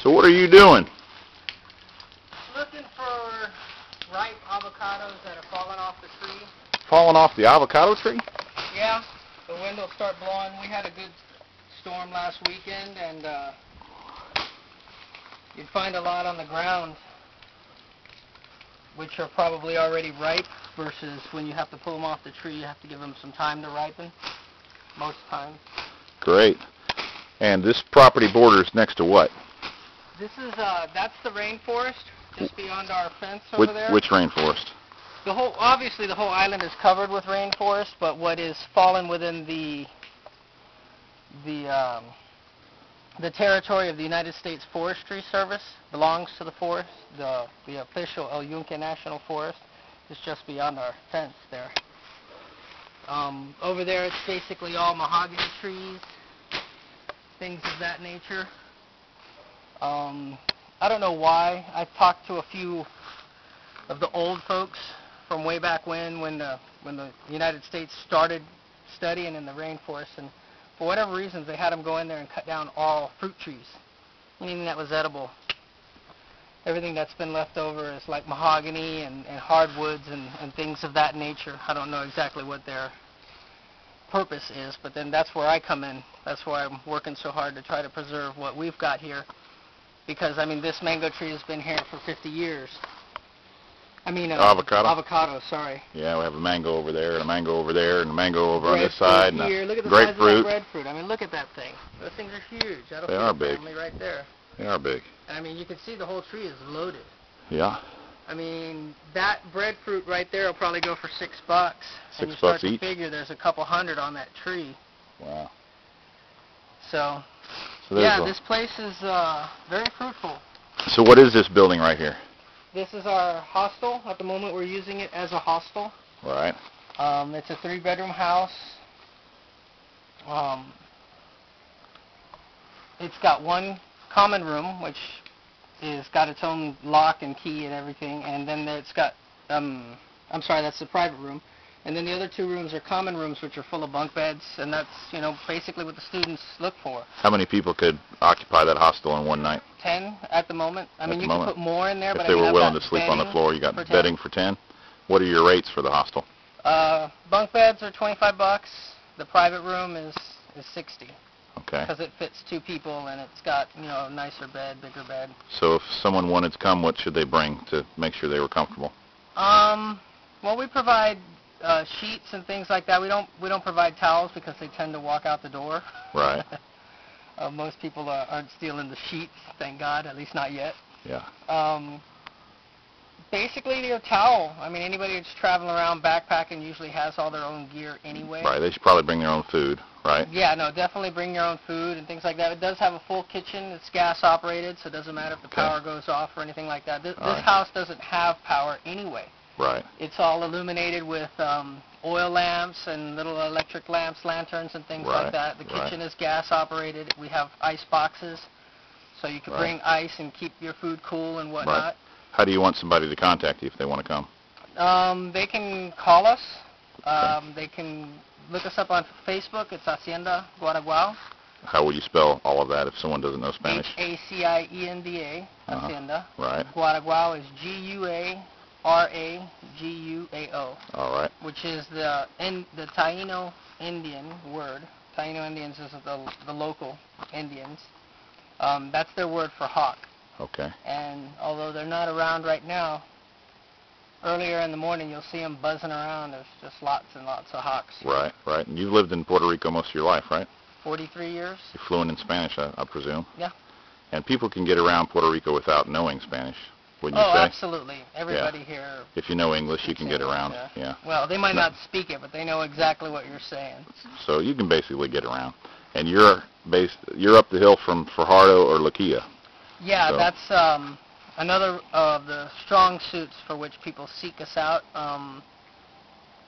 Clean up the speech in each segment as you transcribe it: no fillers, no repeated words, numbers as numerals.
So what are you doing? Looking for ripe avocados that are falling off the tree. Falling off the avocado tree? Yeah, the wind will start blowing. We had a good storm last weekend, and you'd find a lot on the ground which are probably already ripe, versus when you have to pull them off the tree, you have to give them some time to ripen, most times. Great. And this property borders next to what? This is, that's the rainforest, just beyond our fence over there. Which rainforest? Obviously the whole island is covered with rainforest, but what is fallen within the territory of the United States Forestry Service belongs to the forest. The official El Yunque National Forest is just beyond our fence there. Over there it's basically all mahogany trees, things of that nature. I don't know why. I've talked to a few of the old folks from way back when the United States started studying in the rainforest, and for whatever reasons they had them go in there and cut down all fruit trees, anything that was edible. Everything that's been left over is like mahogany and hardwoods and things of that nature. I don't know exactly what their purpose is, but then that's where I come in. That's why I'm working so hard to try to preserve what we've got here, because I mean this mango tree has been here for 50 years. I mean avocado, sorry. Yeah, we have a mango over there, and a mango over there, and a mango over on this Breadfruit side, and here. a Look at the grapefruit. size of that breadfruit. I mean, look at that thing. Those things are huge. They are big. Family right there. They are big. I mean, you can see the whole tree is loaded. Yeah. I mean, that breadfruit right there will probably go for $6. $6 and you start each? to figure there's a couple hundred on that tree. Wow. So yeah, this place is very fruitful. So what is this building right here? This is our hostel. At the moment, we're using it as a hostel. Right. It's a 3-bedroom house. It's got one common room, which is got its own lock and key and everything, and then it's got, I'm sorry, that's the private room. And then the other 2 rooms are common rooms, which are full of bunk beds, and that's, you know, basically what the students look for. How many people could occupy that hostel in one night? 10 at the moment. I mean, you can put more in there, but if they were willing to sleep on the floor, you got for bedding for 10. What are your rates for the hostel? Bunk beds are $25. The private room is $60. Okay. Because it fits 2 people, and it's got, you know, a nicer bed, bigger bed. So if someone wanted to come, what should they bring to make sure they were comfortable? Well, we provide sheets and things like that. We don't provide towels because they tend to walk out the door. Right. Most people aren't stealing the sheets, thank God, at least not yet. Yeah. Basically, your towel. I mean, anybody that's traveling around backpacking usually has all their own gear anyway. Right. They should probably bring their own food, right? Yeah, no, definitely bring your own food and things like that. It does have a full kitchen. It's gas operated, so it doesn't matter if the power goes off or anything like that. This house doesn't have power anyway. Right. It's all illuminated with oil lamps and little electric lamps, lanterns, and things like that. The kitchen is gas operated. We have ice boxes, so you can bring ice and keep your food cool and whatnot. Right. How do you want somebody to contact you if they want to come? They can call us. They can look us up on Facebook. It's Hacienda Guaraguao. How will you spell all of that if someone doesn't know Spanish? Hacienda, Hacienda. Right. Guaraguao is Guaraguao. All right. Which is the Taino Indian word. Taino Indians is the local Indians. That's their word for hawk. Okay. And although they're not around right now, earlier in the morning you'll see them buzzing around. There's just lots and lots of hawks. Right, right. And you've lived in Puerto Rico most of your life, right? 43 years. You're fluent in Spanish, I presume. Yeah. And people can get around Puerto Rico without knowing Spanish, wouldn't you say? Oh, absolutely. Everybody here. If you know English, you can get around. Yeah. Well, they might not speak it, but they know exactly what you're saying. So you can basically get around. And you're up the hill from Fajardo or Laquilla. Yeah, so that's another of the strong suits for which people seek us out.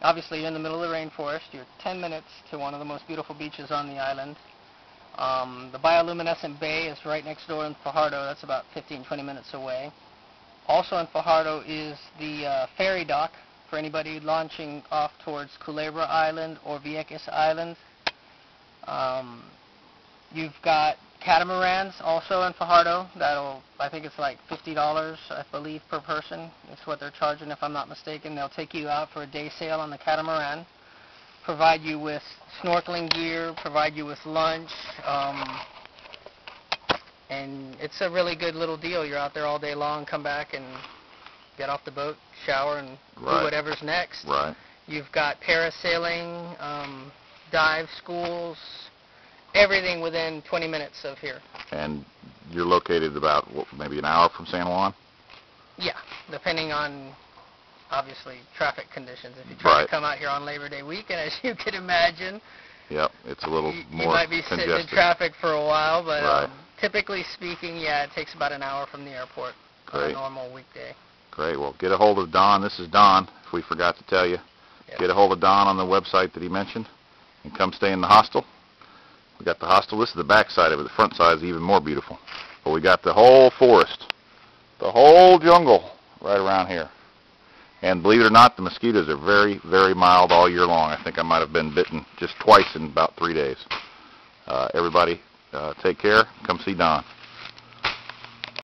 Obviously, you're in the middle of the rainforest. You're 10 minutes to one of the most beautiful beaches on the island. The bioluminescent bay is right next door in Fajardo. That's about 15, 20 minutes away. Also in Fajardo is the ferry dock for anybody launching off towards Culebra Island or Vieques Island. You've got catamarans also in Fajardo. I think it's like $50, I believe, per person. It's what they're charging, if I'm not mistaken. They'll take you out for a day sail on the catamaran, provide you with snorkeling gear, provide you with lunch, and it's a really good little deal. You're out there all day long, come back and get off the boat, shower, and do whatever's next. Right. You've got parasailing, dive schools, everything within 20 minutes of here. And you're located about, maybe an hour from San Juan? Yeah, depending on, obviously, traffic conditions. If you try to come out here on Labor Day weekend, as you can imagine, yep, it's a little more you might be congested. sitting in traffic for a while, but Right. Typically speaking, yeah, it takes about an hour from the airport on a normal weekday. Great. Well, get a hold of Don. This is Don, if we forgot to tell you. Yep. Get a hold of Don on the website that he mentioned, and come stay in the hostel. We got the hostel. This is the back side of it. The front side is even more beautiful. But we got the whole forest, the whole jungle right around here. And believe it or not, the mosquitoes are very, very mild all year long. I think I might have been bitten just twice in about 3 days. Everybody, take care. Come see Don.